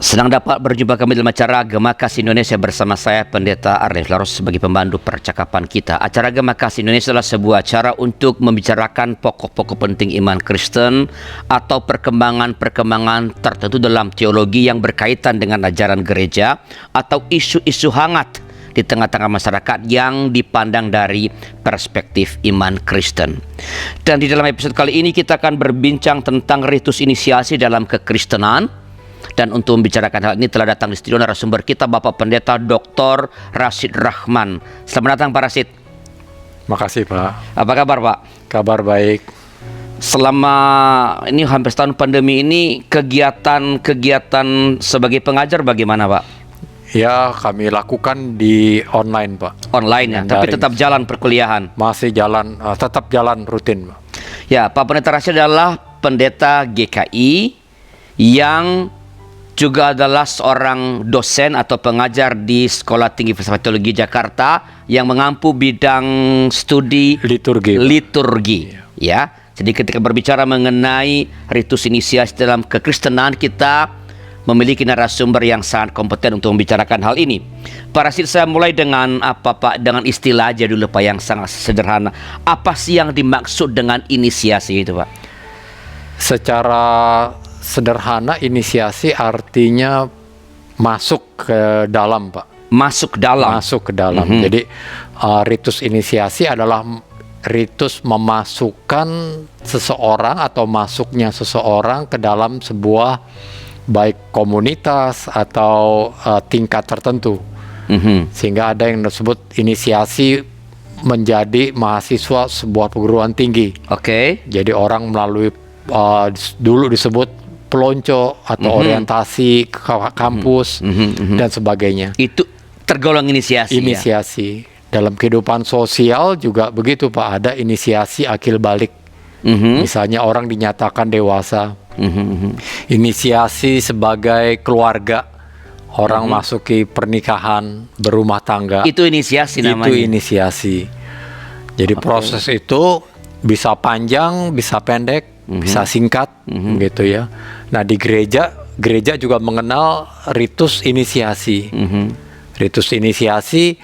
Senang dapat berjumpa kembali dalam acara Gema Kasih Indonesia bersama saya Pendeta Arif Laros sebagai pemandu percakapan kita. Acara Gema Kasih Indonesia adalah sebuah acara untuk membicarakan pokok-pokok penting iman Kristen atau perkembangan-perkembangan tertentu dalam teologi yang berkaitan dengan ajaran gereja atau isu-isu hangat di tengah-tengah masyarakat yang dipandang dari perspektif iman Kristen. Dan di dalam episode kali ini kita akan berbincang tentang ritus inisiasi dalam kekristenan. Dan untuk membicarakan hal ini telah datang di studio narasumber kita Bapak Pendeta Dr. Rashid Rahman. Selamat datang Pak Rashid. Makasih Pak. Apa kabar Pak? Kabar baik. Selama ini hampir setahun pandemi ini kegiatan sebagai pengajar bagaimana Pak? Ya, kami lakukan di online Pak. Online ya, tapi tetap jalan perkuliahan? Masih jalan, tetap jalan rutin Pak. Ya, Pak Pendeta Rashid adalah pendeta GKI yang juga adalah seorang dosen atau pengajar di Sekolah Tinggi Filsafat Teologi Jakarta yang mengampu bidang studi liturgi. Ya. Jadi ketika berbicara mengenai ritus inisiasi dalam kekristenan, kita memiliki narasumber yang sangat kompeten untuk membicarakan hal ini. Pak Rashid, saya mulai dengan apa Pak? Dengan istilah aja dulu Pak yang sangat sederhana. Apa sih yang dimaksud dengan inisiasi itu Pak? Secara sederhana, inisiasi artinya masuk ke dalam Pak. Masuk ke dalam. Jadi ritus inisiasi adalah ritus memasukkan seseorang atau masuknya seseorang ke dalam sebuah baik komunitas atau tingkat tertentu. Sehingga ada yang disebut inisiasi menjadi mahasiswa sebuah perguruan tinggi. Jadi orang melalui dulu disebut pelonco atau orientasi ke kampus dan sebagainya. Itu tergolong inisiasi. Inisiasi. Dalam kehidupan sosial juga begitu Pak, ada inisiasi akil balik. Misalnya orang dinyatakan dewasa. Inisiasi sebagai keluarga, orang masuki pernikahan, berumah tangga. Itu inisiasi namanya. Itu inisiasi. Jadi proses itu bisa panjang, bisa pendek, bisa singkat, gitu ya. Nah di gereja juga mengenal ritus inisiasi. Ritus inisiasi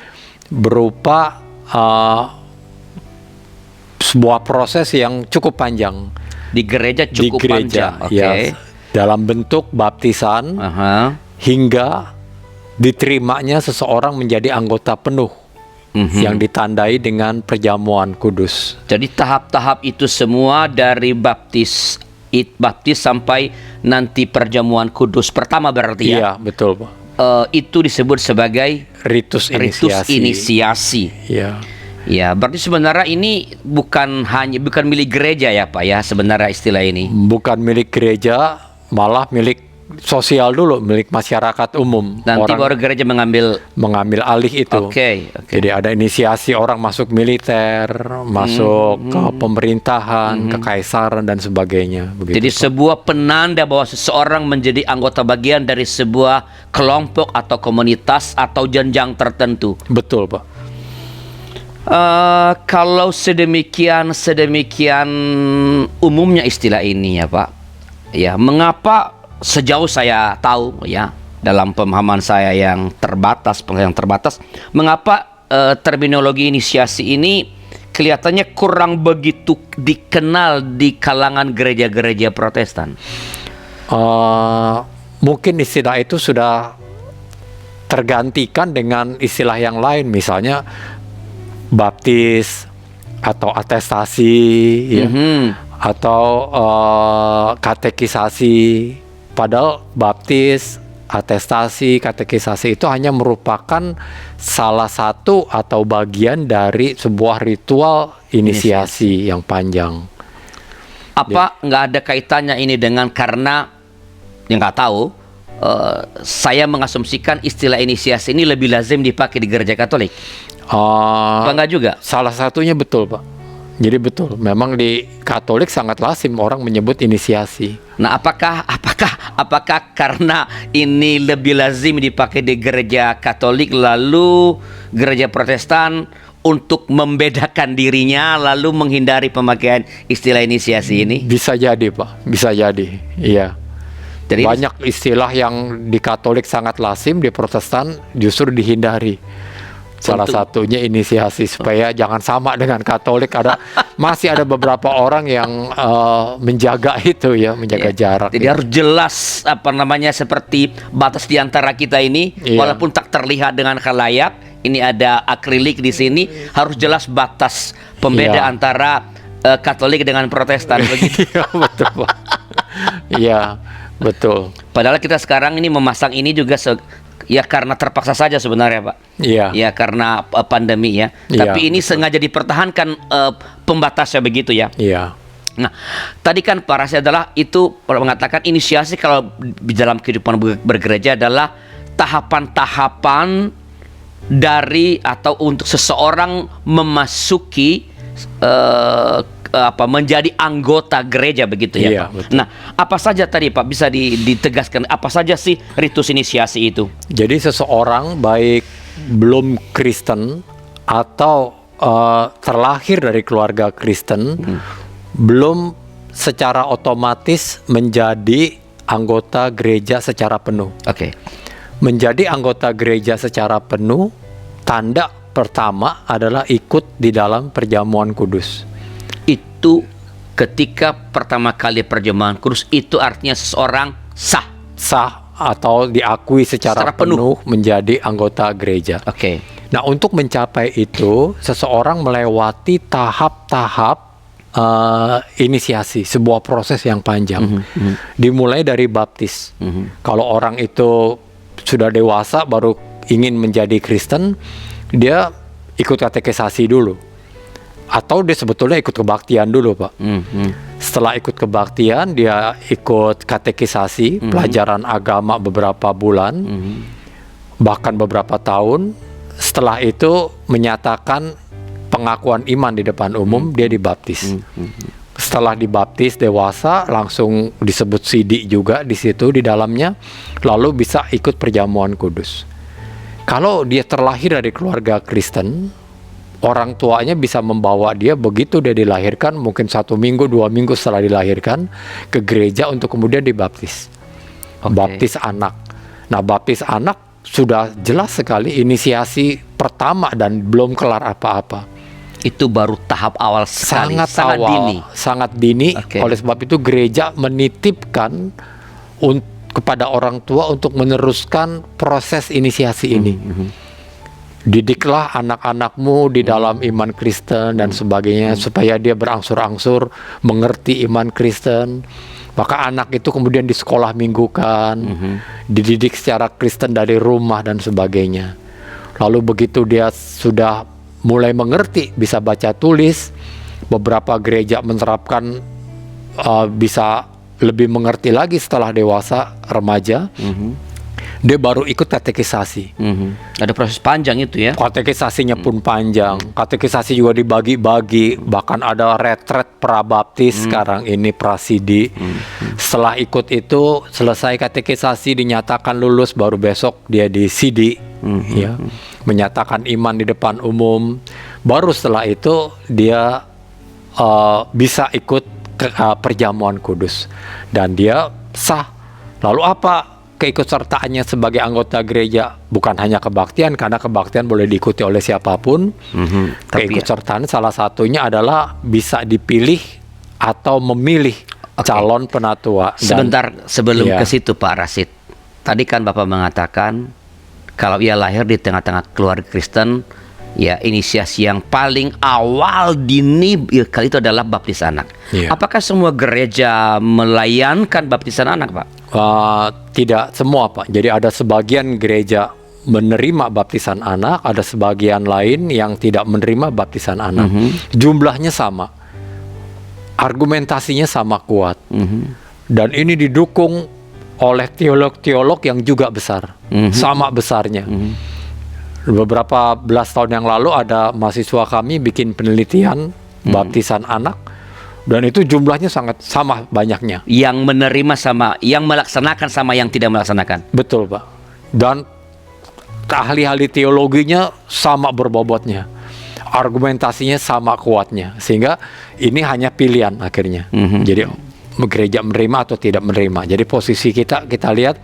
berupa sebuah proses yang cukup panjang. Di gereja cukup panjang. Ya, dalam bentuk baptisan hingga diterimanya seseorang menjadi anggota penuh. Yang ditandai dengan perjamuan kudus. Jadi tahap-tahap itu semua dari baptis sampai nanti perjamuan kudus pertama berarti ya? Iya, betul Pak. Itu disebut sebagai ritus inisiasi. Iya. Ya, berarti sebenarnya ini bukan milik gereja ya Pak ya, sebenarnya istilah ini. Bukan milik gereja, malah milik sosial dulu, milik masyarakat umum. Nanti baru gereja mengambil alih itu. Jadi ada inisiasi orang masuk militer, masuk ke pemerintahan, kekaisaran dan sebagainya. Begitu, jadi Pak. sebuah penanda bahwa seseorang menjadi anggota bagian dari sebuah kelompok atau komunitas atau jenjang tertentu. Betul Pak. Kalau sedemikian umumnya istilah ini ya Pak. Ya, mengapa sejauh saya tahu ya, dalam pemahaman saya yang terbatas, mengapa terminologi inisiasi ini kelihatannya kurang begitu dikenal di kalangan gereja-gereja Protestan? Mungkin istilah itu sudah tergantikan dengan istilah yang lain, misalnya baptis atau atestasi, ya, atau katekisasi. Padahal baptis, atestasi, katekisasi itu hanya merupakan salah satu atau bagian dari sebuah ritual inisiasi yang panjang. Apa nggak ada kaitannya ini dengan, karena yang nggak tahu, saya mengasumsikan istilah inisiasi ini lebih lazim dipakai di gereja Katolik. Apa nggak juga? Salah satunya betul Pak. Jadi betul, memang di Katolik sangat lazim orang menyebut inisiasi. Nah, apakah karena ini lebih lazim dipakai di gereja Katolik, lalu gereja Protestan untuk membedakan dirinya lalu menghindari pemakaian istilah inisiasi ini? Bisa jadi Pak, bisa jadi, iya. Jadi banyak istilah yang di Katolik sangat lazim, di Protestan justru dihindari. Salah satunya inisiasi, supaya jangan sama dengan Katolik. Masih ada beberapa orang yang menjaga itu ya, menjaga jarak. Jadi harus jelas seperti batas di antara kita ini, walaupun tak terlihat dengan khalayak. Ini ada akrilik di sini, harus jelas batas pembeda antara Katolik dengan Protestan begitu. Iya, betul, Pak. Iya, betul. Padahal kita sekarang ini memasang ini juga ya karena terpaksa saja sebenarnya, Pak. Iya. Ya karena pandemi ya. Tapi ini sengaja dipertahankan pembatasnya begitu ya. Iya. Nah, tadi kan Pak Rasid adalah itu mengatakan inisiasi kalau di dalam kehidupan bergereja adalah tahapan-tahapan dari atau untuk seseorang memasuki menjadi anggota gereja begitu ya, Iya, Pak. betul. Nah, apa saja tadi Pak bisa ditegaskan apa saja sih ritus inisiasi itu? Jadi seseorang baik belum Kristen atau terlahir dari keluarga Kristen belum secara otomatis menjadi anggota gereja secara penuh. Oke. Menjadi anggota gereja secara penuh, tanda pertama adalah ikut di dalam perjamuan kudus. Itu ketika pertama kali perjamuan kudus, itu artinya seseorang sah Atau diakui secara penuh menjadi anggota gereja. Oke. Nah, untuk mencapai itu, seseorang melewati tahap-tahap inisiasi, sebuah proses yang panjang. Dimulai dari baptis. Kalau orang itu sudah dewasa baru ingin menjadi Kristen, dia ikut katekisasi dulu. Atau dia sebetulnya ikut kebaktian dulu, Pak. Setelah ikut kebaktian, dia ikut katekisasi, pelajaran agama beberapa bulan, bahkan beberapa tahun. Setelah itu menyatakan pengakuan iman di depan umum, dia dibaptis. Setelah dibaptis dewasa, langsung disebut sidi juga di situ di dalamnya, lalu bisa ikut perjamuan kudus. Kalau dia terlahir dari keluarga Kristen, orang tuanya bisa membawa dia begitu dia dilahirkan, mungkin 1 minggu, 2 minggu setelah dilahirkan, ke gereja untuk kemudian dibaptis. Baptis anak. Nah, baptis anak sudah jelas sekali inisiasi pertama dan belum kelar apa-apa. Itu baru tahap awal sekali, Sangat awal, sangat dini. Oke. Oleh sebab itu gereja menitipkan kepada orang tua untuk meneruskan proses inisiasi ini. Didiklah anak-anakmu di dalam iman Kristen dan sebagainya, supaya dia berangsur-angsur mengerti iman Kristen. Maka anak itu kemudian di sekolah minggukan, dididik secara Kristen dari rumah dan sebagainya. Lalu begitu dia sudah mulai mengerti, bisa baca tulis, beberapa gereja menerapkan bisa lebih mengerti lagi setelah dewasa, remaja. Dia baru ikut katekisasi. Ada proses panjang itu ya. Katekisasinya pun panjang. Katekisasi juga dibagi-bagi. Bahkan ada retret prabaptis, sekarang ini prasidi. Setelah ikut itu, selesai katekisasi, dinyatakan lulus, baru besok dia di sidi. Ya, menyatakan iman di depan umum. Baru setelah itu dia bisa ikut ke perjamuan kudus. Dan dia sah. Lalu apa keikutsertaannya sebagai anggota gereja? Bukan hanya kebaktian, karena kebaktian boleh diikuti oleh siapapun. Keikutsertaan salah satunya adalah bisa dipilih atau memilih calon penatua. Sebentar sebelum ke situ Pak Rasid, tadi kan Bapak mengatakan kalau ia lahir di tengah-tengah keluarga Kristen, ya inisiasi yang paling awal dini kali itu adalah baptis anak. Apakah semua gereja melayankan baptisan anak, Pak? Tidak semua, Pak. Jadi ada sebagian gereja menerima baptisan anak, ada sebagian lain yang tidak menerima baptisan anak. Jumlahnya sama, argumentasinya sama kuat, dan ini didukung oleh teolog-teolog yang juga besar, sama besarnya. Beberapa belas tahun yang lalu ada mahasiswa kami bikin penelitian baptisan anak, dan itu jumlahnya sangat sama banyaknya. Yang menerima sama, yang melaksanakan sama yang tidak melaksanakan. Betul, Pak. Dan ahli-ahli teologinya sama berbobotnya, argumentasinya sama kuatnya, sehingga ini hanya pilihan akhirnya. Jadi gereja menerima atau tidak menerima. Jadi posisi kita lihat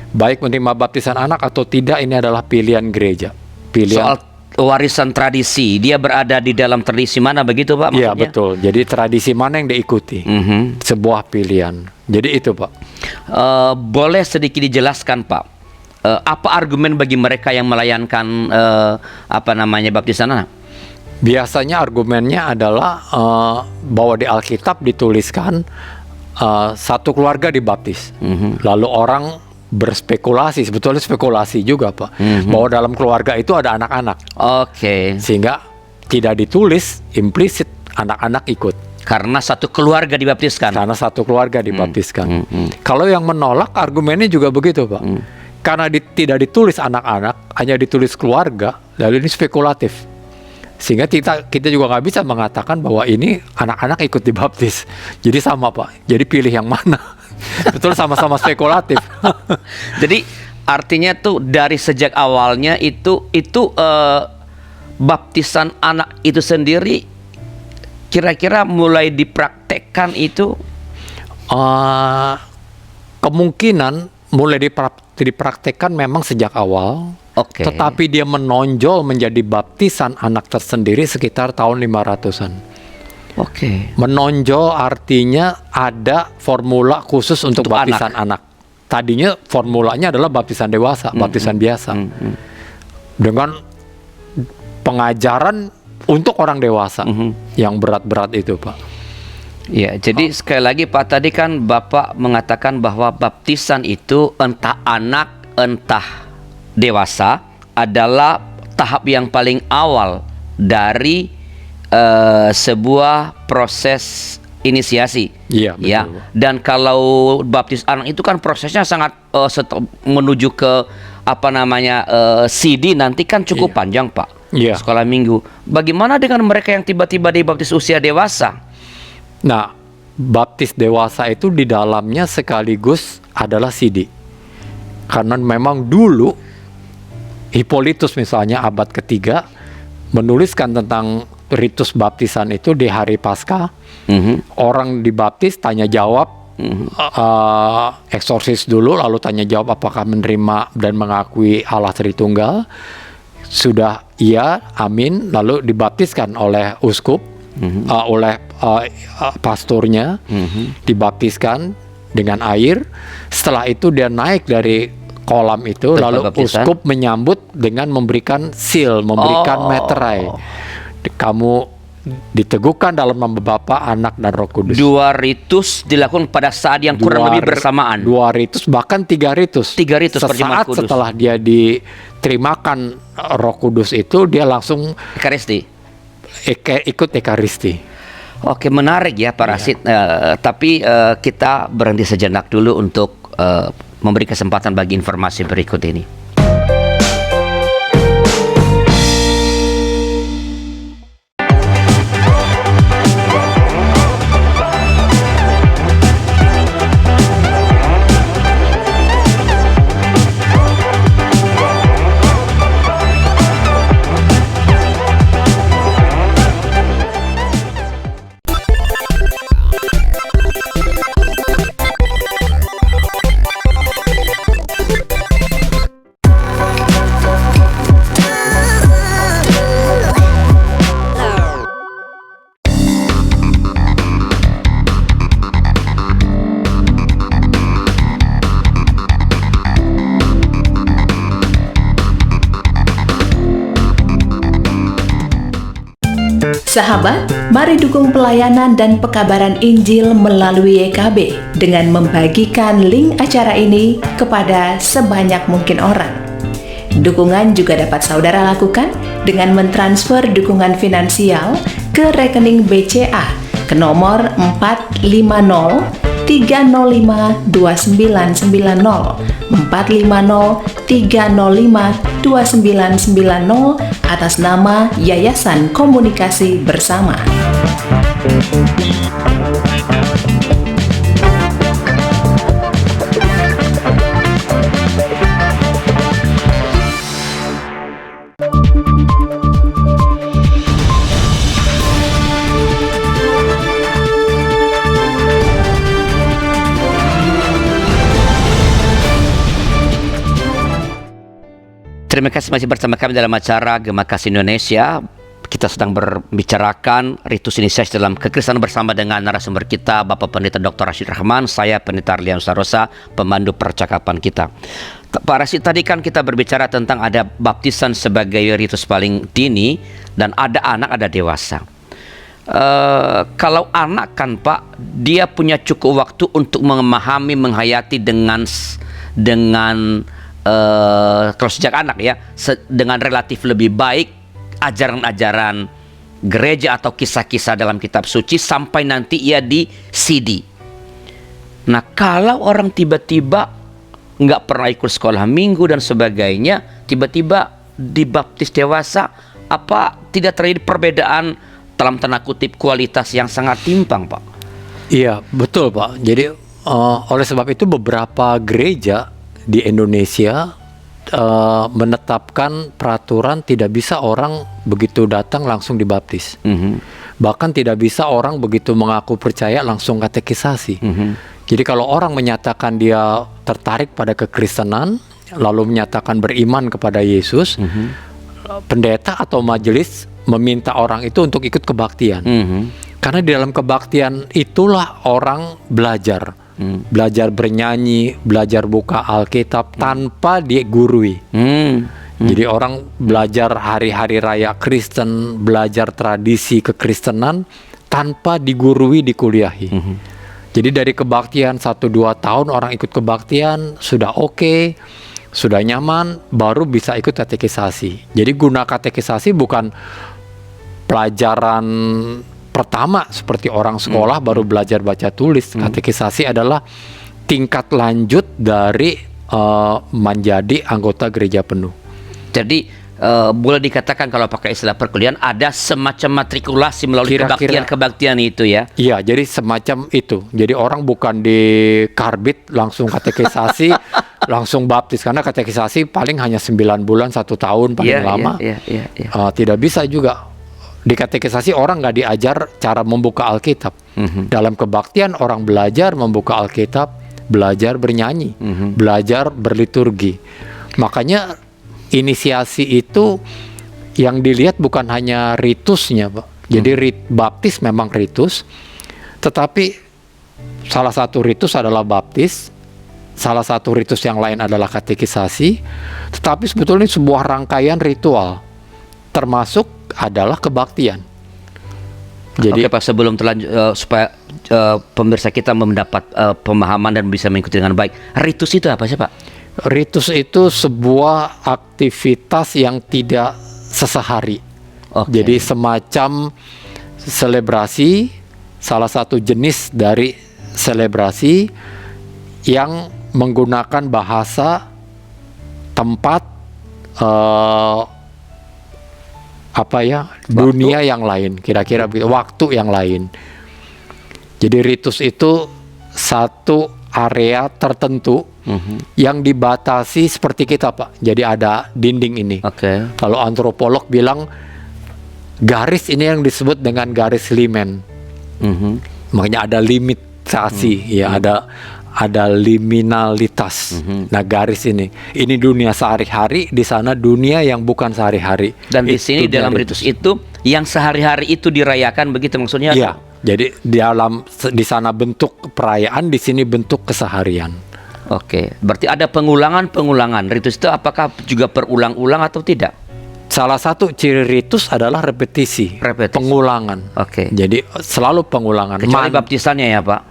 baik menerima baptisan anak atau tidak, ini adalah pilihan gereja. Soal warisan tradisi, dia berada di dalam tradisi mana begitu Pak? Iya maksudnya? betul. Jadi tradisi mana yang diikuti, sebuah pilihan. Jadi itu Pak. Boleh sedikit dijelaskan Pak, apa argumen bagi mereka yang melayankan baptisan anak? Biasanya argumennya adalah bahwa di Alkitab dituliskan satu keluarga dibaptis, lalu orang berspekulasi, sebetulnya spekulasi juga Pak, bahwa dalam keluarga itu ada anak-anak. Oke. Sehingga tidak ditulis implisit anak-anak ikut. Karena satu keluarga dibaptiskan. Karena satu keluarga dibaptiskan. Kalau yang menolak argumennya juga begitu Pak. Karena tidak ditulis anak-anak, hanya ditulis keluarga, lalu ini spekulatif. Sehingga kita juga nggak bisa mengatakan bahwa ini anak-anak ikut dibaptis. Jadi sama Pak. Jadi pilih yang mana. Betul, sama-sama spekulatif. Jadi artinya tuh dari sejak awalnya itu baptisan anak itu sendiri kira-kira mulai dipraktekkan itu kemungkinan mulai dipraktekkan memang sejak awal. Oke. Tetapi dia menonjol menjadi baptisan anak tersendiri sekitar tahun 500-an. Oke. Menonjol artinya ada formula khusus untuk baptisan anak. Tadinya formulanya adalah baptisan dewasa, baptisan biasa. Dengan pengajaran untuk orang dewasa yang berat-berat itu Pak. Ya, jadi sekali lagi Pak, tadi kan Bapak mengatakan bahwa baptisan itu entah anak entah dewasa adalah tahap yang paling awal dari sebuah proses inisiasi. Iya, betul. Ya. Dan kalau baptis anak itu kan prosesnya sangat menuju ke CD nanti kan cukup panjang Pak. Iya. Sekolah minggu. Bagaimana dengan mereka yang tiba-tiba dibaptis usia dewasa? Nah, baptis dewasa itu di dalamnya sekaligus adalah CD. Karena memang dulu Hippolytus misalnya abad ketiga menuliskan tentang ritus baptisan itu di hari Paskah. Orang dibaptis tanya jawab, eksorsis dulu, lalu tanya jawab apakah menerima dan mengakui Allah Tritunggal. Sudah iya, amin, lalu dibaptiskan oleh uskup, oleh pastornya, dibaptiskan dengan air. Setelah itu dia naik dari kolam itu, lalu uskup menyambut dengan memberikan seal, memberikan meterai. Kamu diteguhkan dalam nama Bapa, Anak, dan Roh Kudus. Dua ritus dilakukan pada saat yang kurang lebih bersamaan. Dua ritus, bahkan tiga ritus. Tiga ritus perjamuan Sesaat kudus. setelah dia diterimakan Roh Kudus itu, dia langsung Ekaristi. ikut Ekaristi. Oke, menarik ya Pak Rashid. Tapi kita berhenti sejenak dulu untuk memberi kesempatan bagi informasi berikut ini. Sahabat, mari dukung pelayanan dan pekabaran Injil melalui YKB dengan membagikan link acara ini kepada sebanyak mungkin orang. Dukungan juga dapat saudara lakukan dengan mentransfer dukungan finansial ke rekening BCA ke nomor 450 305 2990 450 305 2990 atas nama Yayasan Komunikasi Bersama. Terima kasih masih bersama kami dalam acara Gema Kasih Indonesia. Kita sedang berbicarakan ritus inisiasi dalam kekristenan bersama dengan narasumber kita, Bapak Pendeta Dr. Rashid Rahman, saya Pendeta Arlian Sarosa, pemandu percakapan kita. Pak Rashid, tadi kan kita berbicara tentang ada baptisan sebagai ritus paling dini, dan ada anak, ada dewasa. Kalau anak kan Pak, dia punya cukup waktu untuk memahami, menghayati dengan kalau sejak anak ya, dengan relatif lebih baik ajaran-ajaran gereja atau kisah-kisah dalam kitab suci sampai nanti ia di CD. Nah, kalau orang tiba-tiba nggak pernah ikut sekolah minggu dan sebagainya, tiba-tiba dibaptis dewasa, apa tidak terjadi perbedaan dalam tanda kutip kualitas yang sangat timpang, Pak? Iya, betul Pak. Jadi oleh sebab itu beberapa gereja di Indonesia menetapkan peraturan tidak bisa orang begitu datang langsung dibaptis. Bahkan tidak bisa orang begitu mengaku percaya langsung katekisasi. Jadi kalau orang menyatakan dia tertarik pada kekristenan, lalu menyatakan beriman kepada Yesus, pendeta atau majelis meminta orang itu untuk ikut kebaktian. Karena di dalam kebaktian itulah orang belajar. Belajar bernyanyi, belajar buka Alkitab tanpa digurui. Jadi orang belajar hari-hari raya Kristen, belajar tradisi kekristenan tanpa digurui, dikuliahi. Jadi dari kebaktian 1-2 tahun orang ikut kebaktian sudah oke, sudah nyaman, baru bisa ikut katekisasi. Jadi guna katekisasi bukan pelajaran pertama seperti orang sekolah baru belajar baca tulis. Katekisasi adalah tingkat lanjut dari menjadi anggota gereja penuh. Jadi boleh dikatakan kalau pakai istilah perkuliahan ada semacam matrikulasi melalui kebaktian itu ya? Iya, jadi semacam itu. Jadi orang bukan di karbit langsung katekisasi langsung baptis, karena katekisasi paling hanya 9 bulan 1 tahun paling lama. Tidak bisa juga. Di katekisasi orang nggak diajar cara membuka Alkitab. Dalam kebaktian orang belajar membuka Alkitab, belajar bernyanyi, belajar berliturgi. Makanya inisiasi itu yang dilihat bukan hanya ritusnya, Pak. Jadi baptis memang ritus, tetapi salah satu ritus adalah baptis, salah satu ritus yang lain adalah katekisasi, tetapi sebetulnya sebuah rangkaian ritual, termasuk adalah kebaktian. Jadi Oke Pak, sebelum terlanjut supaya pemirsa kita mendapat pemahaman dan bisa mengikuti dengan baik, ritus itu apa sih Pak? Ritus itu sebuah aktivitas yang tidak sesehari. Jadi semacam selebrasi, salah satu jenis dari selebrasi yang menggunakan bahasa, tempat, dunia yang lain, kira-kira begitu, waktu yang lain. Jadi ritus itu satu area tertentu yang dibatasi seperti kita, Pak. Jadi ada dinding ini. Kalau antropolog bilang garis ini yang disebut dengan garis limen. Makanya ada limitasi, ya ada liminalitas. Nah, garis ini dunia sehari-hari, di sana dunia yang bukan sehari-hari. Dan di sini dalam ritus itu yang sehari-hari itu dirayakan, begitu maksudnya? Iya. Jadi di sana bentuk perayaan, di sini bentuk keseharian. Oke, berarti ada pengulangan. Ritus itu apakah juga berulang-ulang atau tidak? Salah satu ciri ritus adalah repetisi. Pengulangan. Jadi selalu pengulangan. Kecuali baptisannya ya, Pak?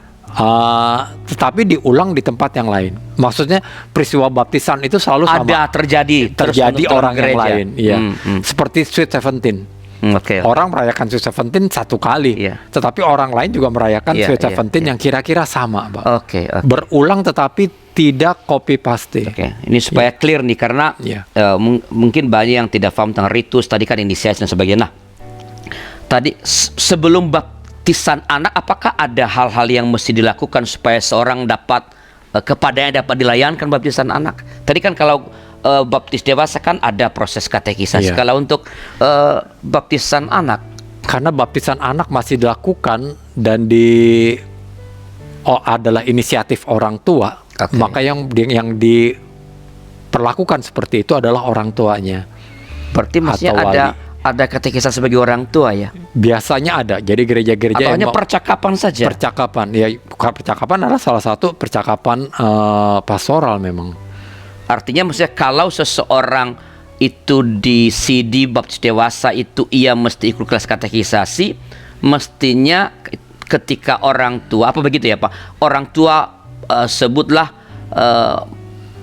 Tetapi diulang di tempat yang lain. Maksudnya peristiwa baptisan itu selalu sama. Ada terjadi orang yang gereja. lain. Iya. Seperti Sweet 17. Orang merayakan Sweet 17 satu kali, tetapi orang lain juga merayakan Sweet 17 yang kira-kira sama, Pak. Berulang tetapi tidak copy paste. Ini supaya clear nih, karena mungkin banyak yang tidak paham tentang ritus tadi kan, inisiasi dan sebagainya. Nah, tadi sebelum baptisan anak, apakah ada hal-hal yang mesti dilakukan supaya seorang dapat kepadanya dapat dilayankan baptisan anak? Tadi kan kalau baptis dewasa kan ada proses katekisasi. Kalau untuk baptisan anak, karena baptisan anak masih dilakukan dan adalah inisiatif orang tua, maka yang memperlakukan seperti itu adalah orang tuanya. Berarti maksudnya Atau ada katekisasi sebagai orang tua ya? Biasanya ada. Jadi gereja-gereja Atau hanya yang percakapan saja? percakapan, ya percakapan adalah salah satu percakapan pastoral memang. Artinya maksudnya kalau seseorang itu di CD baptis dewasa itu ia mesti ikut kelas katekisasi, mestinya ketika orang tua, apa begitu ya Pak? Orang tua sebutlah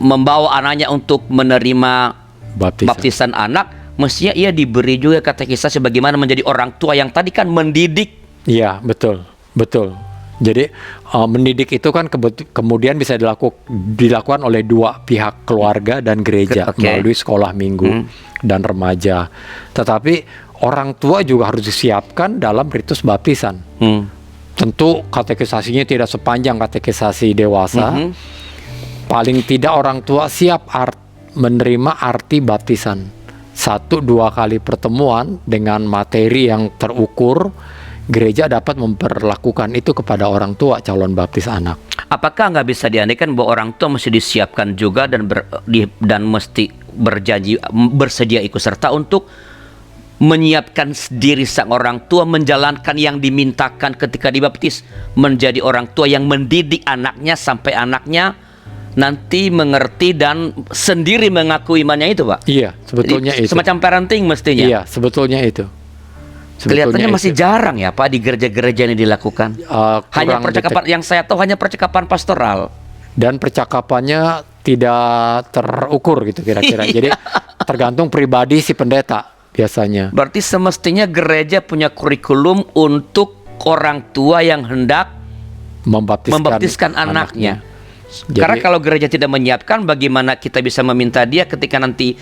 membawa anaknya untuk menerima baptisan anak, mestinya ia diberi juga katekisasi bagaimana menjadi orang tua yang tadi kan mendidik. Iya, betul, betul. Jadi mendidik itu kan kemudian bisa dilakukan oleh dua pihak, keluarga dan gereja, melalui sekolah minggu dan remaja. Tetapi orang tua juga harus disiapkan dalam ritus baptisan. Tentu katekisasinya tidak sepanjang katekisasi dewasa. Paling tidak orang tua siap menerima arti baptisan. 1-2 kali pertemuan dengan materi yang terukur, gereja dapat memperlakukan itu kepada orang tua calon baptis anak. Apakah nggak bisa diandaikan bahwa orang tua mesti disiapkan juga dan mesti bersedia ikut serta untuk menyiapkan diri sang orang tua menjalankan yang dimintakan ketika dibaptis, menjadi orang tua yang mendidik anaknya sampai anaknya nanti mengerti dan sendiri mengakui imannya itu, Pak? Iya, sebetulnya itu. Semacam parenting mestinya. Iya, sebetulnya itu. Kelihatannya masih jarang ya Pak di gereja-gereja ini dilakukan. Hanya percakapan yang saya tahu hanya percakapan pastoral. Dan percakapannya tidak terukur gitu kira-kira. Jadi tergantung pribadi si pendeta biasanya. Berarti semestinya gereja punya kurikulum untuk orang tua yang hendak membaptiskan anaknya. Karena kalau gereja tidak menyiapkan, bagaimana kita bisa meminta dia ketika nanti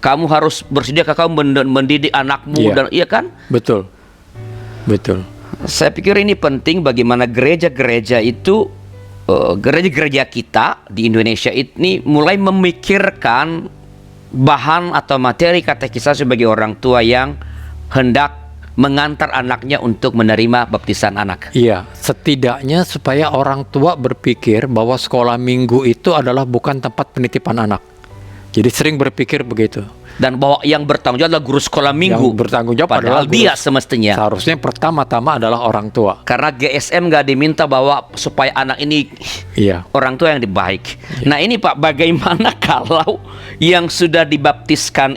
kamu harus bersedia kamu mendidik anakmu, dan iya kan? Betul, betul. Saya pikir ini penting bagaimana gereja-gereja itu, gereja-gereja kita di Indonesia ini mulai memikirkan bahan atau materi katekisasi sebagai orang tua yang hendak mengantar anaknya untuk menerima baptisan anak. Iya, setidaknya supaya orang tua berpikir bahwa sekolah minggu itu adalah bukan tempat penitipan anak. Jadi sering berpikir begitu. Dan bahwa yang bertanggung jawab adalah guru sekolah minggu. Yang bertanggung jawab padahal dia semestinya. Seharusnya pertama-tama adalah orang tua. Karena GSM nggak diminta bahwa supaya anak ini orang tua yang baik. Nah ini Pak, bagaimana kalau yang sudah dibaptiskan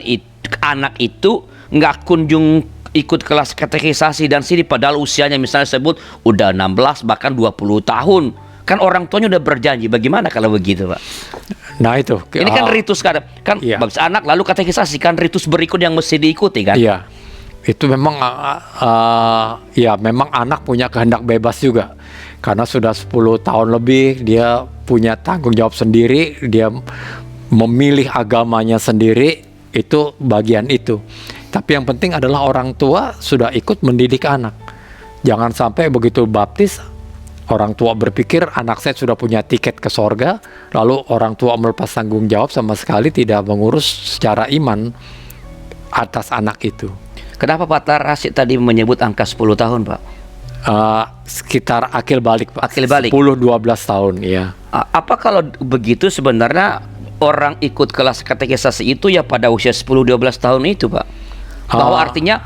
anak itu nggak kunjung ikut kelas katekisasi dan sini padahal usianya misalnya sebut udah 16 bahkan 20 tahun. Kan orang tuanya udah berjanji. Bagaimana kalau begitu, Pak? Nah itu. Ini kan ritus kan baptis anak lalu katekisasi kan ritus berikut yang mesti diikuti kan? Iya. Itu memang memang anak punya kehendak bebas juga. Karena sudah 10 tahun lebih dia punya tanggung jawab sendiri, dia memilih agamanya sendiri, itu bagian itu. Tapi yang penting adalah orang tua sudah ikut mendidik anak. Jangan sampai begitu baptis, orang tua berpikir anak saya sudah punya tiket ke sorga, lalu orang tua melepas tanggung jawab sama sekali tidak mengurus secara iman atas anak itu. Kenapa Pak Rasid tadi menyebut angka 10 tahun, Pak? Sekitar akil balik, Pak. Akil balik. 10-12 tahun, ya. Apa kalau begitu sebenarnya orang ikut kelas katekisasi itu ya pada usia 10-12 tahun itu, Pak? Bahwa artinya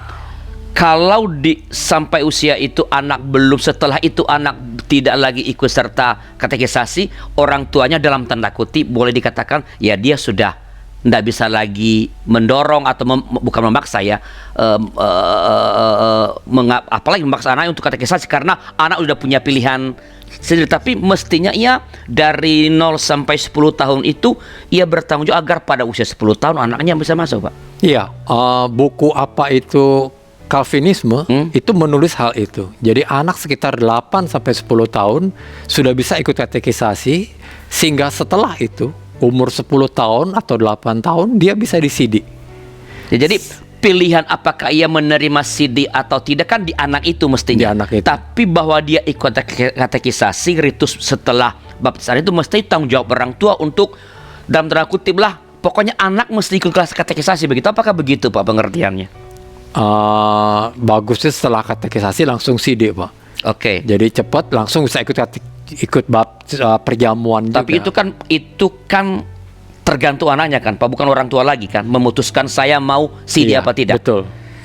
kalau sampai usia itu anak belum, setelah itu anak tidak lagi ikut serta katekisasi, orang tuanya dalam tanda kutip boleh dikatakan ya dia sudah tidak bisa lagi mendorong atau bukan memaksa ya, apalagi memaksa anak untuk katekisasi karena anak sudah punya pilihan sendiri. Tapi mestinya ia dari 0 sampai 10 tahun itu ia bertanggung jawab agar pada usia 10 tahun anaknya bisa masuk, Pak. Iya, buku apa itu Calvinisme itu menulis hal itu. Jadi anak sekitar 8 sampai 10 tahun sudah bisa ikut katekisasi, sehingga setelah itu umur 10 tahun atau 8 tahun dia bisa disidik. Ya, jadi pilihan apakah ia menerima CD atau tidak kan di anak itu mestinya. Di anak itu. Tapi bahwa dia ikut katekisasi ritus setelah baptisan itu mesti tanggung jawab orang tua untuk dalam tanda kutip lah, pokoknya anak mesti ikut kelas katekisasi begitu. Apakah begitu Pak pengertiannya? Bagusnya setelah katekisasi langsung sidik, Pak. Oke. Jadi cepat langsung bisa ikut ikut perjamuan juga. Tapi itu kan tergantung anaknya kan, Pak, bukan orang tua lagi kan memutuskan saya mau CD Iya, apa tidak.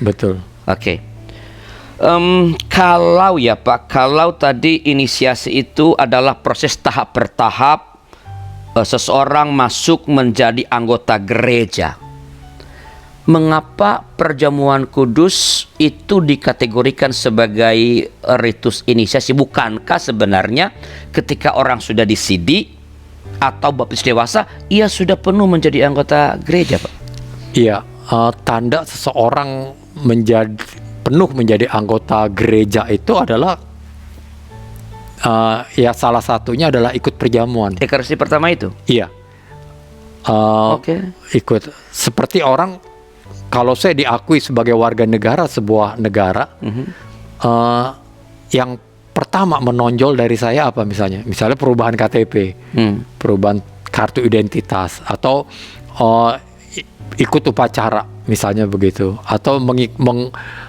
Betul. Oke. Kalau ya Pak, kalau tadi inisiasi itu adalah proses tahap bertahap, seseorang masuk menjadi anggota gereja. Mengapa perjamuan kudus itu dikategorikan sebagai ritus inisiasi? Bukankah sebenarnya ketika orang sudah di-CD atau baptis dewasa, ia sudah penuh menjadi anggota gereja, Pak? Iya, tanda seseorang penuh menjadi anggota gereja itu adalah ya salah satunya adalah ikut perjamuan. Ekaristi pertama itu? Iya. Oke. Ikut seperti orang, kalau saya diakui sebagai warga negara sebuah negara, yang pertama menonjol dari saya apa misalnya perubahan KTP, perubahan kartu identitas, atau ikut upacara misalnya begitu, atau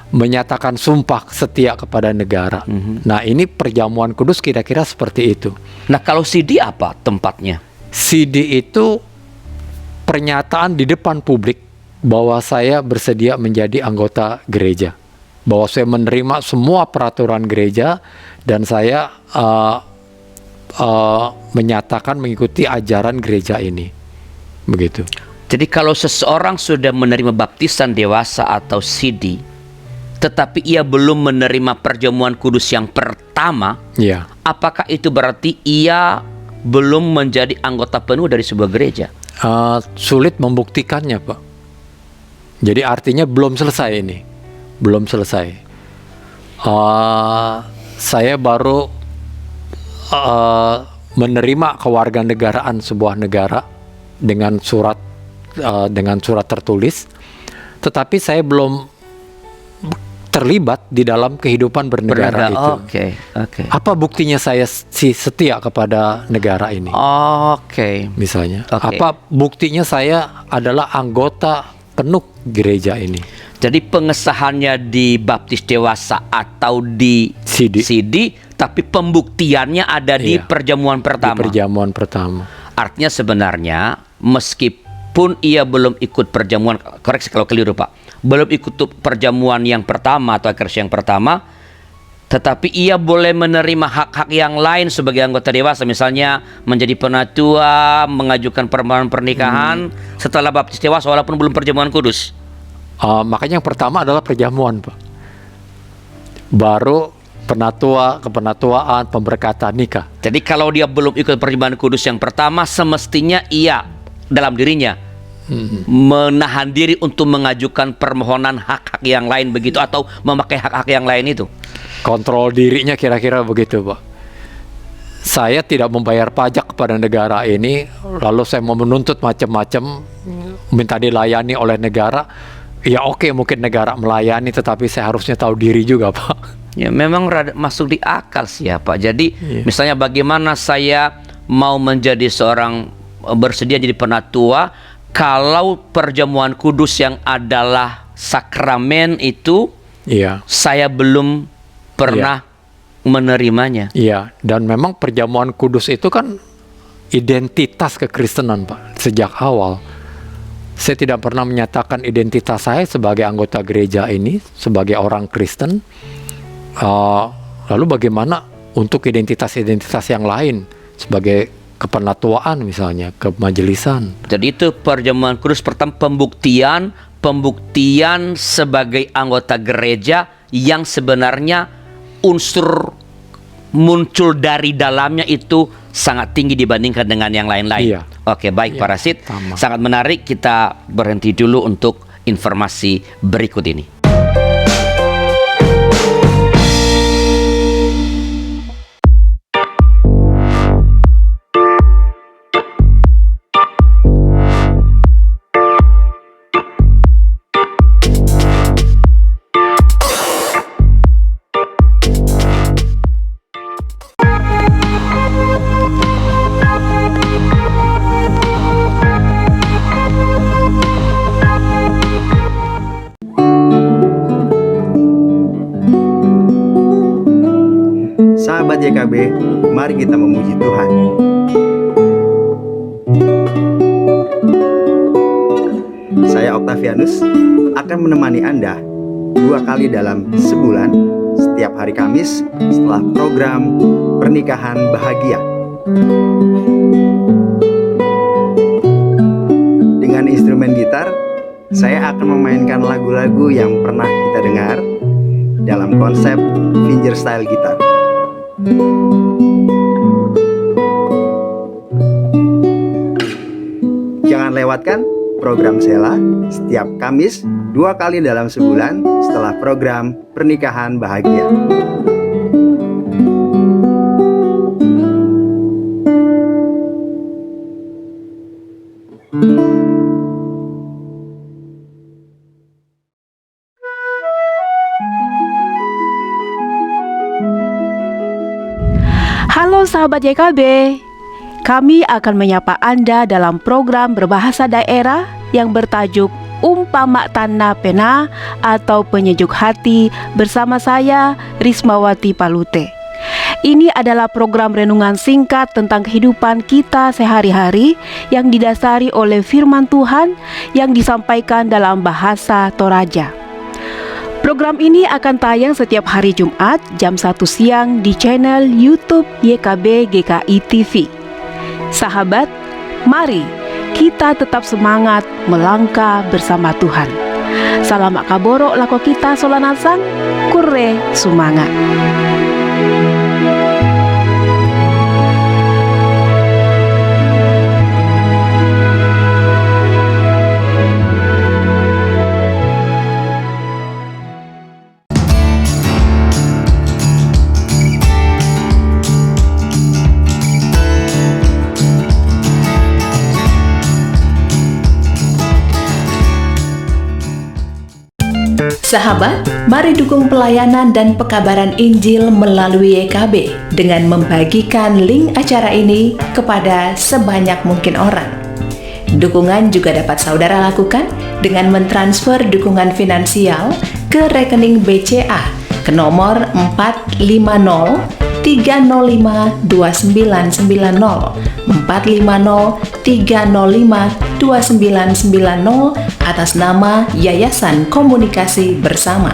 menyatakan sumpah setia kepada negara. Nah, ini perjamuan kudus kira-kira seperti itu. Nah, kalau CD apa tempatnya? CD itu pernyataan di depan publik bahwa saya bersedia menjadi anggota gereja, bahwa saya menerima semua peraturan gereja dan saya menyatakan mengikuti ajaran gereja ini, begitu. Jadi kalau seseorang sudah menerima baptisan dewasa atau CD, tetapi ia belum menerima perjamuan kudus yang pertama, Ya. apakah itu berarti ia belum menjadi anggota penuh dari sebuah gereja? Sulit membuktikannya, Pak. Jadi artinya belum selesai ini, belum selesai. Saya baru menerima kewarganegaraan sebuah negara dengan surat tertulis, tetapi saya belum terlibat di dalam kehidupan bernegara itu. Oke. Apa buktinya saya setia kepada negara ini? Oke. Misalnya, Oke. apa buktinya saya adalah anggota penuh gereja ini? Jadi pengesahannya di baptis dewasa atau di CD, tapi pembuktiannya ada di Iya, perjamuan pertama. Di perjamuan pertama. Artinya sebenarnya meskipun ia belum ikut perjamuan, koreksi kalau keliru Pak, belum ikut perjamuan yang pertama atau ekaristi yang pertama, tetapi ia boleh menerima hak-hak yang lain sebagai anggota dewasa, misalnya menjadi penatua, mengajukan permohonan pernikahan setelah baptis dewasa walaupun belum perjamuan kudus. Makanya yang pertama adalah perjamuan, Pak. Baru kepenatuaan, pemberkatan nikah. Jadi kalau dia belum ikut perjamuan kudus yang pertama, semestinya ia dalam dirinya menahan diri untuk mengajukan permohonan hak-hak yang lain begitu, atau memakai hak-hak yang lain itu. Kontrol dirinya kira-kira begitu, Pak. Saya tidak membayar pajak kepada negara ini, lalu saya mau menuntut macam-macam, minta dilayani oleh negara. Ya oke, mungkin negara melayani, tetapi saya harusnya tahu diri juga, Pak. Ya memang masuk di akal sih ya Pak. Jadi misalnya bagaimana saya mau menjadi seorang, bersedia jadi penatua, kalau perjamuan kudus yang adalah sakramen itu saya belum pernah menerimanya. Iya, dan memang perjamuan kudus itu kan identitas kekristenan, Pak, sejak awal. Saya tidak pernah menyatakan identitas saya sebagai anggota gereja ini, sebagai orang Kristen. Lalu bagaimana untuk identitas-identitas yang lain, sebagai kepenatuaan misalnya, kemajelisan. Jadi itu perjamuan kudus pertama, pembuktian sebagai anggota gereja yang sebenarnya unsur muncul dari dalamnya itu sangat tinggi dibandingkan dengan yang lain-lain. Iya. Oke, baik Pak Rashid. Sama. Sangat menarik, kita berhenti dulu untuk informasi berikut ini. Sahabat YKB, Mari kita memuji Tuhan. Saya Octavianus akan menemani Anda 2 kali dalam sebulan, setiap hari Kamis setelah program Pernikahan Bahagia. Dengan instrumen gitar, saya akan memainkan lagu-lagu yang pernah kita dengar dalam konsep fingerstyle gitar. Jangan lewatkan program Sela setiap Kamis 2 kali dalam sebulan setelah program Pernikahan Bahagia. Halo sahabat YKB, kami akan menyapa Anda dalam program berbahasa daerah yang bertajuk Umpama Tanna Pena atau Penyejuk Hati bersama saya Rismawati Palute. Ini adalah program renungan singkat tentang kehidupan kita sehari-hari yang didasari oleh firman Tuhan yang disampaikan dalam bahasa Toraja. Program ini akan tayang setiap hari Jumat jam 1 siang di channel YouTube YKB GKI TV. Sahabat, mari kita tetap semangat melangkah bersama Tuhan. Salam kaborok lako kita solanasang, kurre sumangat. Sahabat, mari dukung pelayanan dan pekabaran Injil melalui YKB dengan membagikan link acara ini kepada sebanyak mungkin orang. Dukungan juga dapat saudara lakukan dengan mentransfer dukungan finansial ke rekening BCA ke nomor 450-305-2990 atas nama Yayasan Komunikasi Bersama.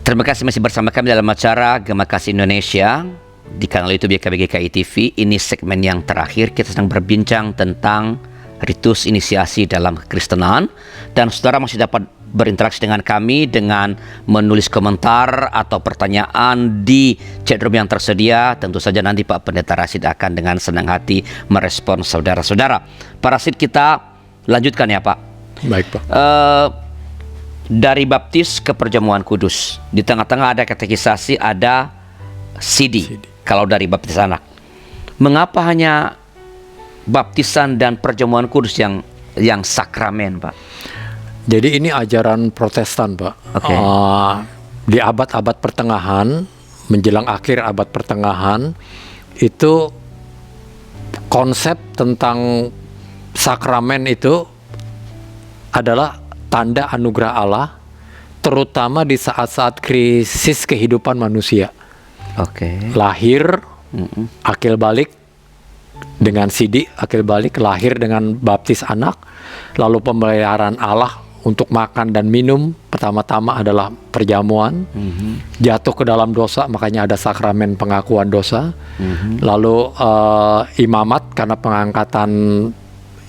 Terima kasih masih bersama kami dalam acara Gema Kasih Indonesia di kanal YouTube YKB GKI TV. Ini segmen yang terakhir, kita sedang berbincang tentang ritus inisiasi dalam kekristenan, dan saudara masih dapat berinteraksi dengan kami dengan menulis komentar atau pertanyaan di chatroom yang tersedia. Tentu saja nanti Pak Pendeta Rasid akan dengan senang hati merespon saudara-saudara. Pak Rasid, kita lanjutkan ya Pak. Baik Pak. Dari baptis ke perjamuan kudus, di tengah-tengah ada katekisasi, ada CD. Kalau dari baptis anak, mengapa hanya baptisan dan perjamuan kudus yang sakramen, Pak? Jadi ini ajaran Protestan, Pak. Oke. Di abad-abad pertengahan, menjelang akhir abad pertengahan, itu konsep tentang sakramen itu adalah tanda anugerah Allah, terutama di saat-saat krisis kehidupan manusia. Oke. Lahir, akil balik dengan sidi, akil balik, lahir dengan baptis anak, lalu pemeliharaan Allah untuk makan dan minum, pertama-tama adalah perjamuan, jatuh ke dalam dosa, makanya ada sakramen pengakuan dosa, lalu imamat, karena pengangkatan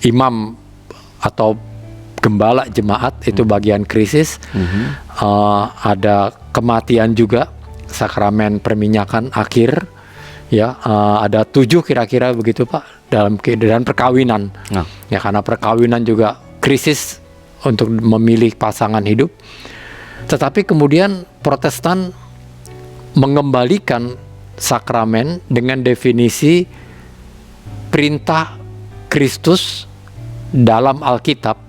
imam atau gembala jemaat itu bagian krisis, ada kematian juga, sakramen perminyakan akhir, ya, ada 7 kira-kira begitu Pak, dalam dan perkawinan, ya, karena perkawinan juga krisis untuk memilih pasangan hidup. Tetapi kemudian Protestan mengembalikan sakramen dengan definisi perintah Kristus dalam Alkitab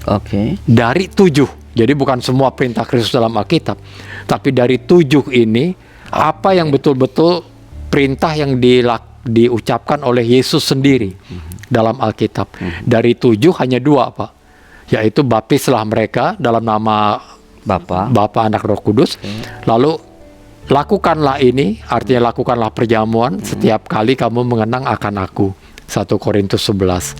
Oke. Dari 7. Jadi bukan semua perintah Kristus dalam Alkitab, tapi dari 7 ini apa yang betul-betul perintah yang diucapkan oleh Yesus sendiri dalam Alkitab. Dari 7 hanya 2, Pak. Yaitu baptislah mereka dalam nama Bapa, Anak, Roh Kudus. Lalu lakukanlah ini, artinya lakukanlah perjamuan setiap kali kamu mengenang akan aku. 1 Korintus 11.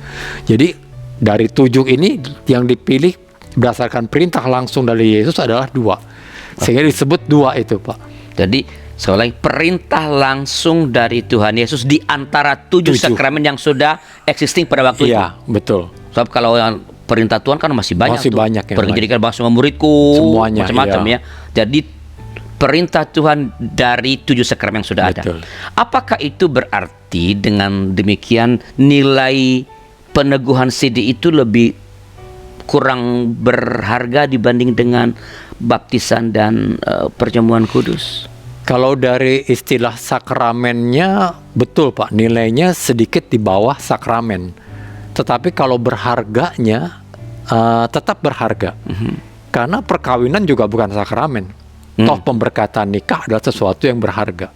Jadi dari 7 ini yang dipilih berdasarkan perintah langsung dari Yesus adalah 2. Sehingga disebut 2 itu, Pak. Jadi sekali lagi, perintah langsung dari Tuhan Yesus di antara 7 sakramen yang sudah existing pada waktu itu. Iya, betul. Sebab kalau yang perintah Tuhan kan masih banyak. Masih banyak yang Pergi lain. jadikan bangsa semua muridku, Semuanya, macam-macam iya. ya. Jadi perintah Tuhan dari 7 sakramen yang sudah Betul. ada. Apakah itu berarti dengan demikian nilai peneguhan CD itu lebih kurang berharga dibanding dengan baptisan dan perjamuan kudus? Kalau dari istilah sakramennya, betul Pak, nilainya sedikit di bawah sakramen. Tetapi kalau berharganya, tetap berharga. Karena perkawinan juga bukan sakramen. Toh pemberkatan nikah adalah sesuatu yang berharga.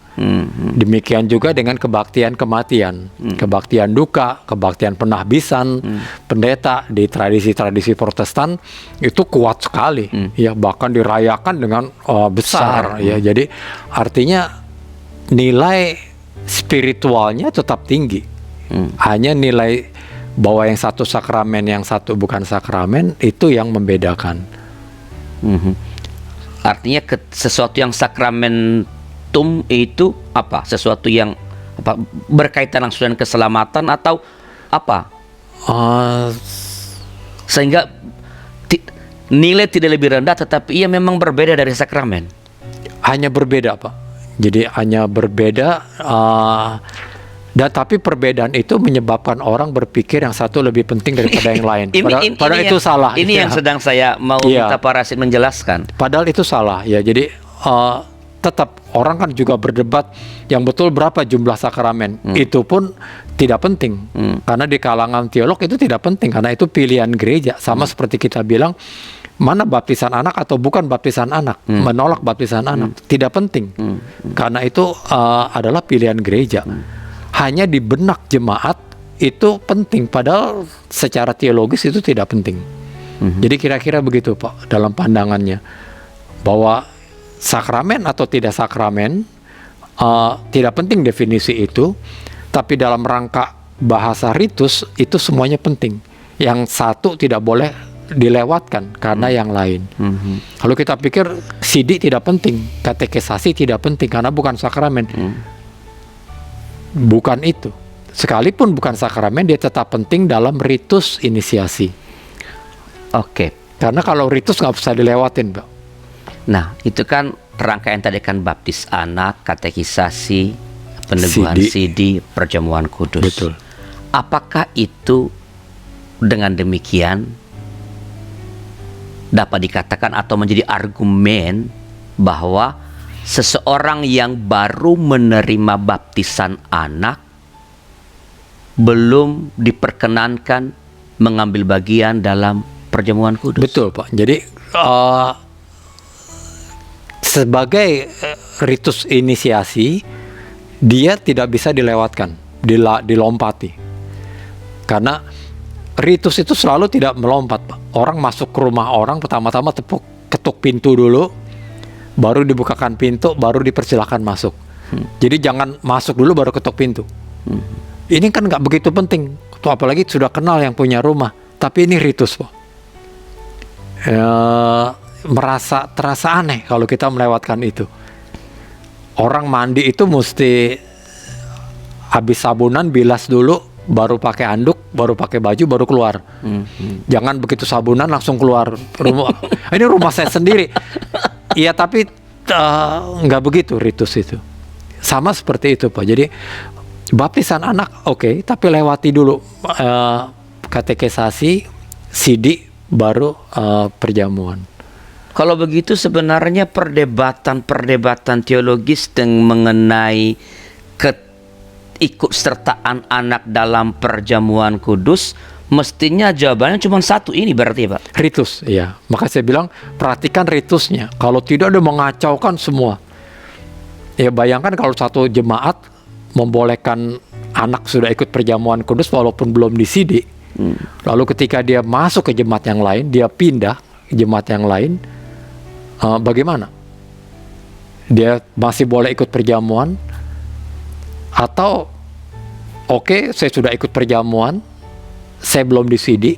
Demikian juga dengan kebaktian kematian, kebaktian duka, kebaktian penahbisan, pendeta di tradisi-tradisi Protestan itu kuat sekali, ya bahkan dirayakan dengan besar, ya. Jadi artinya nilai spiritualnya tetap tinggi. Hanya nilai bahwa yang satu sakramen, yang satu bukan sakramen itu yang membedakan. Artinya sesuatu yang sakramentum itu apa? Sesuatu yang apa, berkaitan langsung dengan keselamatan atau apa? Sehingga nilai tidak lebih rendah, tetapi ia memang berbeda dari sakramen. Hanya berbeda, Pak. Jadi hanya berbeda, dan tapi perbedaan itu menyebabkan orang berpikir yang satu lebih penting daripada yang lain. Padahal itu salah. Ini yang sedang saya mau minta Pak Rasid menjelaskan. Padahal itu salah, ya. Jadi tetap orang kan juga berdebat yang betul berapa jumlah sakramen. Itu pun tidak penting, karena di kalangan teolog itu tidak penting, karena itu pilihan gereja. Sama seperti kita bilang mana baptisan anak atau bukan baptisan anak, menolak baptisan anak tidak penting, karena itu adalah pilihan gereja. Hanya di benak jemaat itu penting, padahal secara teologis itu tidak penting. Jadi kira-kira begitu Pak dalam pandangannya, bahwa sakramen atau tidak sakramen tidak penting definisi itu, tapi dalam rangka bahasa ritus itu semuanya penting. Yang satu tidak boleh dilewatkan karena yang lain. Kalau kita pikir CD tidak penting, katekisasi tidak penting karena bukan sakramen. Bukan itu. Sekalipun bukan sakramen, dia tetap penting dalam ritus inisiasi. Oke. Karena kalau ritus nggak bisa dilewatin, Pak. Nah, itu kan rangkaian tadi kan baptis anak, katekisasi, peneguhan CD, perjamuan kudus. Betul. Apakah itu dengan demikian dapat dikatakan atau menjadi argumen bahwa seseorang yang baru menerima baptisan anak belum diperkenankan mengambil bagian dalam perjamuan kudus? Betul, Pak. Jadi sebagai ritus inisiasi, dia tidak bisa dilewatkan, dilompati. Karena ritus itu selalu tidak melompat, Pak. Orang masuk ke rumah orang, pertama-tama ketuk pintu dulu, baru dibukakan pintu, baru dipersilakan masuk. Jadi jangan masuk dulu baru ketuk pintu. Ini kan nggak begitu penting, apalagi sudah kenal yang punya rumah. Tapi ini ritus, Pak. Terasa aneh kalau kita melewatkan itu. Orang mandi itu mesti habis sabunan bilas dulu, baru pakai anduk, baru pakai baju, baru keluar. Jangan begitu sabunan langsung keluar rumah. Ini rumah saya sendiri. Iya, tapi nggak begitu ritus itu. Sama seperti itu, Pak. Jadi baptisan anak oke, tapi lewati dulu katekisasi, CD, baru perjamuan. Kalau begitu sebenarnya perdebatan teologis mengenai keikutsertaan anak dalam perjamuan kudus Mestinya jawabannya cuma satu ini berarti Pak. Ritus, ya. Maka saya bilang perhatikan ritusnya. Kalau tidak, udah mengacaukan semua. Ya bayangkan kalau satu jemaat membolehkan anak sudah ikut perjamuan kudus walaupun belum disidik. Lalu ketika dia masuk ke jemaat yang lain, dia pindah ke jemaat yang lain, bagaimana? Dia masih boleh ikut perjamuan? Atau oke, saya sudah ikut perjamuan, saya belum disidik,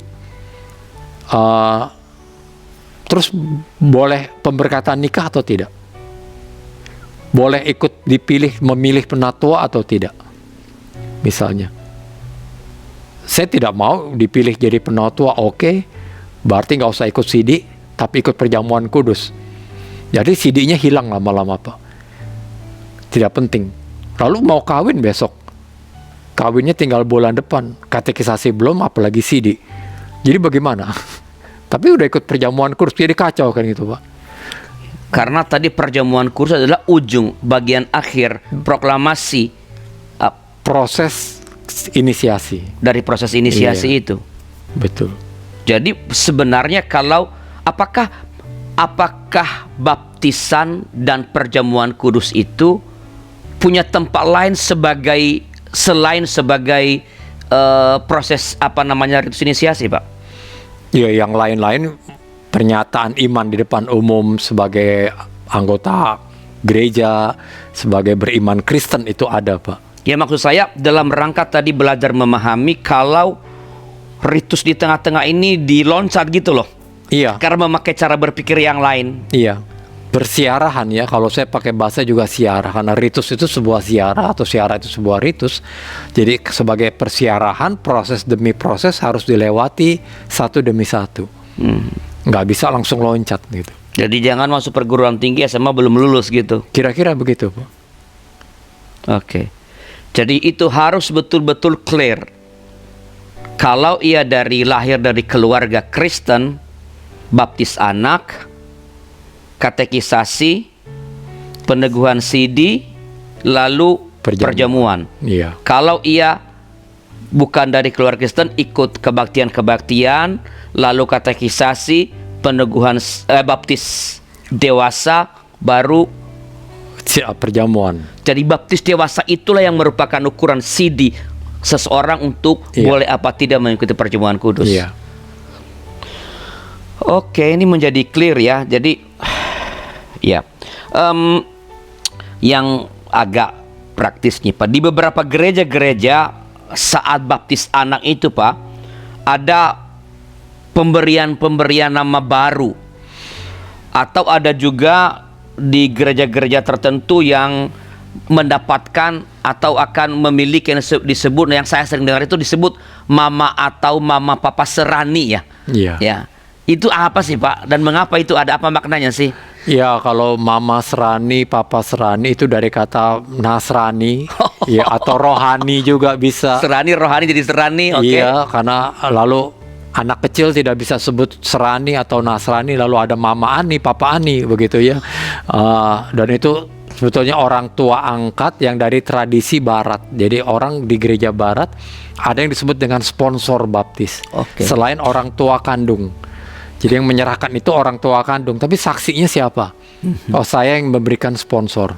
terus boleh pemberkatan nikah atau tidak? Boleh ikut memilih penatua atau tidak? Misalnya, saya tidak mau dipilih jadi penatua, oke, berarti nggak usah ikut sidik, tapi ikut perjamuan kudus. Jadi sidiknya hilang lama-lama Pak. Tidak penting. Lalu mau kawin besok, kawinnya tinggal bulan depan, katekisasi belum, apalagi sidik. Jadi bagaimana? Tapi udah ikut perjamuan kudus, jadi kacau kan gitu Pak. Karena tadi perjamuan kudus adalah ujung, bagian akhir, proklamasi Proses inisiasi. dari proses inisiasi Iya. itu. Betul. Jadi sebenarnya kalau apakah baptisan dan perjamuan kudus itu punya tempat lain selain sebagai proses ritus inisiasi Pak? Ya, yang lain-lain pernyataan iman di depan umum sebagai anggota gereja, sebagai beriman Kristen itu ada Pak. Ya maksud saya dalam rangka tadi belajar memahami kalau ritus di tengah-tengah ini diloncat gitu loh. Iya. Karena memakai cara berpikir yang lain. Iya. Bersiarahan ya, kalau saya pakai bahasa juga siarah, karena ritus itu sebuah siarah atau siarah itu sebuah ritus. Jadi sebagai persiarahan, proses demi proses harus dilewati satu demi satu. Nggak bisa langsung loncat gitu. Jadi jangan masuk perguruan tinggi SMA belum lulus gitu. Kira-kira begitu Pak. Oke. Jadi itu harus betul-betul clear. Kalau ia lahir dari keluarga Kristen, baptis anak, katekisasi, peneguhan sidi, lalu perjamuan. Iya. Kalau ia bukan dari keluarga Kristen, ikut kebaktian-kebaktian, lalu katekisasi, peneguhan baptis dewasa, baru perjamuan. jadi baptis dewasa itulah yang merupakan ukuran sidi seseorang untuk boleh apa tidak mengikuti perjamuan kudus. Iya. Oke, ini menjadi clear ya. Jadi ya, yang agak praktis nih Pak, di beberapa gereja-gereja saat baptis anak itu Pak, ada pemberian nama baru, atau ada juga di gereja-gereja tertentu yang mendapatkan atau akan memiliki yang disebut, yang saya sering dengar itu disebut mama atau mama papa serani ya. Iya. Ya. Itu apa sih Pak? Dan mengapa itu ada apa maknanya sih? Ya, kalau mama serani, papa serani itu dari kata Nasrani, ya, atau rohani juga bisa. Serani, rohani jadi serani, oke. Iya, karena lalu anak kecil tidak bisa sebut serani atau Nasrani, lalu ada mama ani, papa ani, begitu ya. Dan itu sebetulnya orang tua angkat yang dari tradisi barat. Jadi orang di gereja barat ada yang disebut dengan sponsor baptis. Oke. Selain orang tua kandung. Jadi yang menyerahkan itu orang tua kandung, tapi saksinya siapa? Oh, saya yang memberikan sponsor.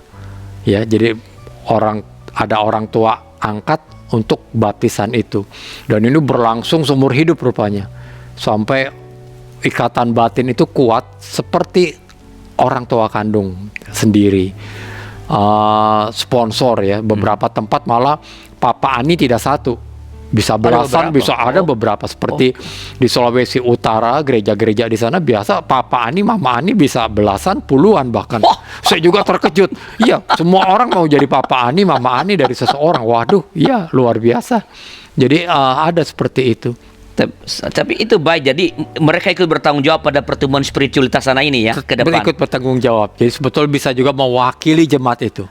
Ya, jadi ada orang tua angkat untuk baptisan itu. Dan ini berlangsung seumur hidup rupanya. Sampai ikatan batin itu kuat seperti orang tua kandung sendiri. Sponsor ya, beberapa tempat malah Papa Ani tidak satu. Bisa belasan, bisa ada beberapa seperti di Sulawesi Utara, gereja-gereja di sana biasa Papa Ani, Mama Ani bisa belasan, puluhan bahkan. Saya juga terkejut. Iya, semua orang mau jadi Papa Ani, Mama Ani dari seseorang. Waduh, iya luar biasa. Jadi ada seperti itu. Tapi itu baik. Jadi mereka ikut bertanggung jawab pada pertumbuhan spiritualitas sana ini ya ke depan. Ikut bertanggung jawab. Jadi sebetulnya bisa juga mewakili jemaat itu.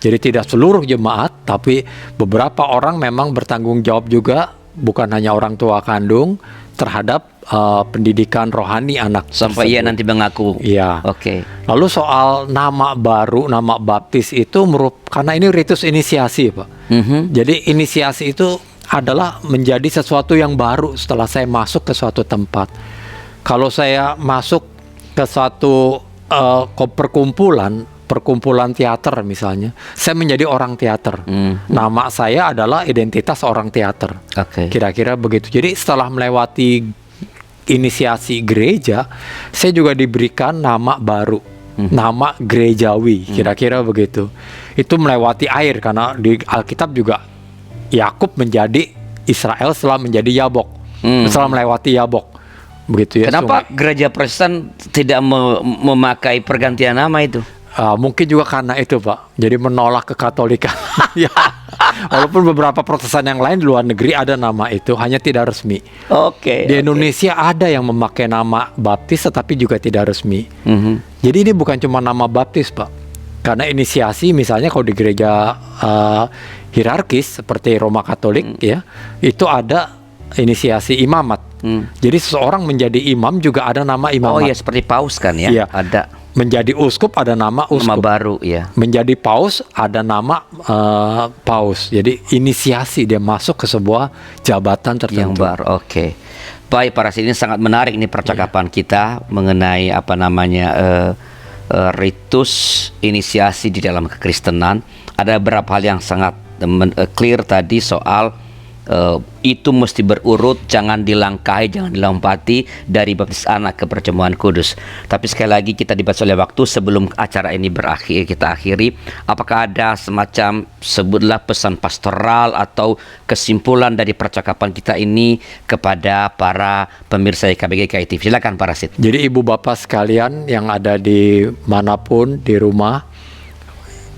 Jadi tidak seluruh jemaat, tapi beberapa orang memang bertanggung jawab juga, bukan hanya orang tua kandung, terhadap pendidikan rohani anak sampai tersebut. ia nanti mengaku. Iya. Oke. Lalu soal nama baru, nama baptis itu karena ini ritus inisiasi, Pak. Jadi inisiasi itu adalah menjadi sesuatu yang baru setelah saya masuk ke suatu tempat. Kalau saya masuk ke suatu perkumpulan teater misalnya, saya menjadi orang teater. Nama saya adalah identitas orang teater. Oke. Kira-kira begitu. Jadi setelah melewati inisiasi gereja, saya juga diberikan nama baru, nama gerejawi. Kira-kira begitu. Itu melewati air, karena di Alkitab juga Yakub menjadi Israel setelah menjadi Yabok, setelah melewati Yabok. Begitu ya. Kenapa sungai. gereja Protestan tidak memakai pergantian nama itu? Mungkin juga karena itu, Pak. Jadi menolak kekatolikan. Ya. Walaupun beberapa Protestan yang lain di luar negeri ada nama itu, hanya tidak resmi. Oke. Di Indonesia ada yang memakai nama baptis tetapi juga tidak resmi. Jadi ini bukan cuma nama baptis, Pak. Karena inisiasi misalnya kalau di gereja hierarkis seperti Roma Katolik ya, itu ada inisiasi imamat. Jadi seseorang menjadi imam juga ada nama imamat. Oh ya, seperti paus kan ya? Iya. Ada Menjadi uskup ada nama uskup. nama baru ya. Menjadi paus ada nama paus. Jadi inisiasi dia masuk ke sebuah jabatan tertentu. Yang baru. Oke. Baik, para ini sangat menarik ini percakapan kita mengenai apa namanya ritus inisiasi di dalam kekristenan. Ada beberapa hal yang sangat clear tadi soal itu mesti berurut, jangan dilangkahi, jangan dilompati dari baptis anak ke perjamuan kudus. Tapi sekali lagi kita dibatasi oleh waktu. Sebelum acara ini berakhir, kita akhiri, apakah ada semacam sebutlah pesan pastoral atau kesimpulan dari percakapan kita ini kepada para pemirsa KBG KI TV? Silakan Pak Rasid. Jadi ibu bapak sekalian yang ada di manapun di rumah,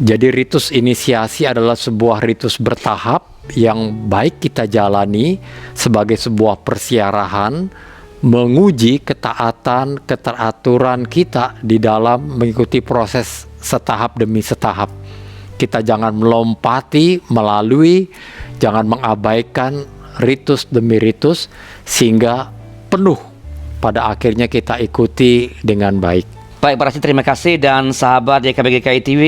jadi ritus inisiasi adalah sebuah ritus bertahap yang baik kita jalani sebagai sebuah persiarahan menguji ketaatan, keteraturan kita di dalam mengikuti proses setahap demi setahap. Kita jangan melompati, melalui, jangan mengabaikan ritus demi ritus sehingga penuh pada akhirnya kita ikuti dengan baik. Baik, Pak Rasid, terima kasih. Dan sahabat YKBG KI TV,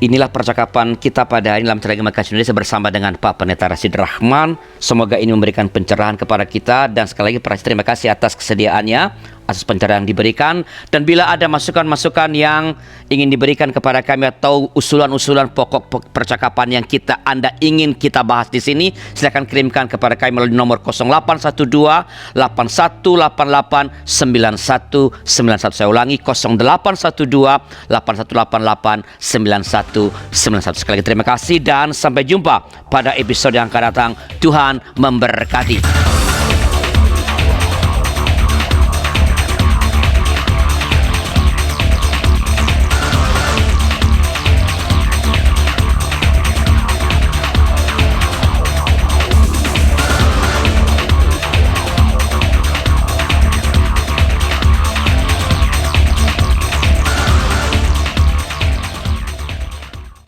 inilah percakapan kita pada hari ini dalam Acara Gema Kasih Indonesia bersama dengan Pak Pendeta Rasid Rahman. Semoga ini memberikan pencerahan kepada kita. Dan sekali lagi Pak Rasid, terima kasih atas kesediaannya, atas pencerahan yang diberikan. Dan bila ada masukan-masukan yang ingin diberikan kepada kami atau usulan-usulan pokok percakapan yang Anda ingin kita bahas di sini, silakan kirimkan kepada kami melalui nomor 0812 8188 9191. Saya ulangi, 0812 8188 9191. Sekali lagi terima kasih dan sampai jumpa pada episode yang akan datang. Tuhan memberkati.